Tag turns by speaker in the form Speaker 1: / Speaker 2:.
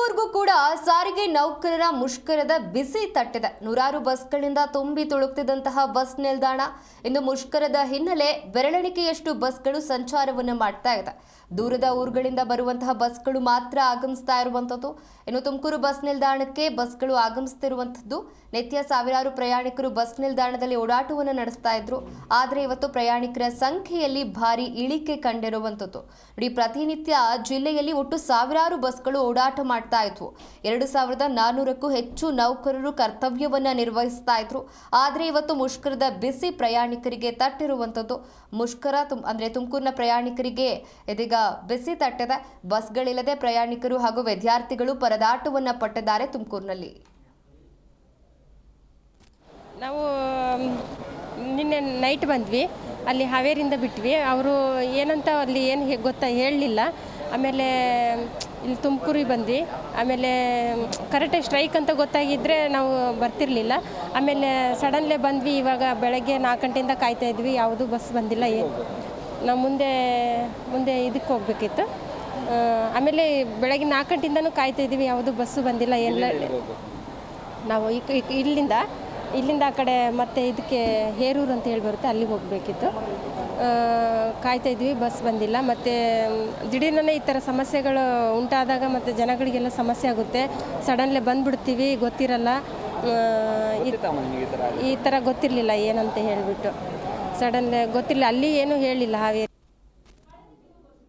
Speaker 1: ತುಮಕೂರಿಗೂ ಕೂಡ ಸಾರಿಗೆ ನೌಕರರ ಮುಷ್ಕರದ ಬಿಸಿ ತಟ್ಟಿದೆ. ನೂರಾರು ಬಸ್ಗಳಿಂದ ತುಂಬಿ ತುಳುಕ್ತಿದ್ದಂತಹ ಬಸ್ ನಿಲ್ದಾಣ ಇಂದು ಮುಷ್ಕರದ ಹಿನ್ನೆಲೆ ಬೆರಳೆಣಿಕೆಯಷ್ಟು ಬಸ್ಗಳು ಸಂಚಾರವನ್ನು ಮಾಡ್ತಾ ಇದೆ. ದೂರದ ಊರುಗಳಿಂದ ಬರುವಂತಹ ಬಸ್ಗಳು ಮಾತ್ರ ಆಗಮಿಸ್ತಾ ಇರುವಂತದ್ದು. ಇನ್ನು ತುಮಕೂರು ಬಸ್ ನಿಲ್ದಾಣಕ್ಕೆ ಬಸ್ಗಳು ಆಗಮಿಸುತ್ತಿರುವಂತದ್ದು. ನಿತ್ಯ ಸಾವಿರಾರು ಪ್ರಯಾಣಿಕರು ಬಸ್ ನಿಲ್ದಾಣದಲ್ಲಿ ಓಡಾಟವನ್ನು ನಡೆಸ್ತಾ ಇದ್ರು. ಆದರೆ ಇವತ್ತು ಪ್ರಯಾಣಿಕರ ಸಂಖ್ಯೆಯಲ್ಲಿ ಭಾರಿ ಇಳಿಕೆ ಕಂಡಿರುವಂತದ್ದು. ನೋಡಿ, ಪ್ರತಿನಿತ್ಯ ಜಿಲ್ಲೆಯಲ್ಲಿ ಒಟ್ಟು ಸಾವಿರಾರು ಬಸ್ಗಳು ಓಡಾಟ ಮಾಡ್ತಾ ಇದ್ವು. 2400ಕ್ಕೂ ಹೆಚ್ಚು ನೌಕರರು ಕರ್ತವ್ಯವನ್ನ ನಿರ್ವಹಿಸ್ತಾ ಇದ್ರು. ಆದರೆ ಇವತ್ತು ಮುಷ್ಕರದ ಬಿಸಿ ಪ್ರಯಾಣಿಕರಿಗೆ ತಟ್ಟಿರುವಂತದ್ದು. ಮುಷ್ಕರ ಅಂದ್ರೆ ತುಮಕೂರಿನ ಪ್ರಯಾಣಿಕರಿಗೆ ಇದೀಗ ಬಿಸಿ ತಟ್ಟಿದೆ. ಬಸ್ಗಳಿಲ್ಲದೆ ಪ್ರಯಾಣಿಕರು ಹಾಗೂ ವಿದ್ಯಾರ್ಥಿಗಳು ಪರದಾಟವನ್ನ ಪಟ್ಟಿದ್ದಾರೆ ತುಮಕೂರಿನಲ್ಲಿ.
Speaker 2: ನಾವು ನಿನ್ನೆ ನೈಟ್ ಬಂದ್ವಿ, ಅಲ್ಲಿ ಹಾವೇರಿಂದ ಬಿಟ್ವಿ. ಅವರು ಏನಂತ ಅಲ್ಲಿ ಏನು ಗೊತ್ತಾ ಹೇಳಲಿಲ್ಲ. ಆಮೇಲೆ ಇಲ್ಲಿ ತುಮಕೂರಿಗೆ ಬಂದ್ವಿ. ಆಮೇಲೆ ಕರೆಕ್ಟಾಗಿ ಸ್ಟ್ರೈಕ್ ಅಂತ ಗೊತ್ತಾಗಿದ್ದರೆ ನಾವು ಬರ್ತಿರಲಿಲ್ಲ. ಆಮೇಲೆ ಸಡನ್ಲೇ ಬಂದ್ವಿ. ಇವಾಗ ಬೆಳಗ್ಗೆ 4 ಗಂಟೆಯಿಂದ ಕಾಯ್ತಾ ಇದ್ವಿ, ಯಾವುದೂ ಬಸ್ ಬಂದಿಲ್ಲ. ನಾವು ಮುಂದೆ ಇದಕ್ಕೆ ಹೋಗ್ಬೇಕಿತ್ತು. ಆಮೇಲೆ ಬೆಳಗ್ಗೆ 4 ಗಂಟೆಯಿಂದನೂ ಕಾಯ್ತಾ ಇದ್ವಿ, ಯಾವುದೂ ಬಸ್ಸು ಬಂದಿಲ್ಲ. ಎಲ್ಲ ನಾವು ಇಲ್ಲಿಂದ ಆ ಕಡೆ ಮತ್ತೆ ಇದಕ್ಕೆ ಹೇರೂರು ಅಂತ ಹೇಳಿ ಬರುತ್ತೆ, ಅಲ್ಲಿಗೆ ಹೋಗಬೇಕಿತ್ತು. ಕಾಯ್ತಾ ಇದ್ವಿ, ಬಸ್ ಬಂದಿಲ್ಲ. ಮತ್ತು ದಿಢೀರ್ನೇ ಈ ಥರ ಸಮಸ್ಯೆಗಳು ಉಂಟಾದಾಗ ಮತ್ತು ಜನಗಳಿಗೆಲ್ಲ ಸಮಸ್ಯೆ ಆಗುತ್ತೆ. ಸಡನ್ಲಿ ಬಂದುಬಿಡ್ತೀವಿ, ಗೊತ್ತಿರಲ್ಲ. ಈ ಥರ ಗೊತ್ತಿರಲಿಲ್ಲ ಏನಂತ ಹೇಳಿಬಿಟ್ಟು. ಸಡನ್ಲಿ ಗೊತ್ತಿರಲಿಲ್ಲ, ಅಲ್ಲಿ ಏನೂ ಹೇಳಿಲ್ಲ ಹಾವೇರಿ.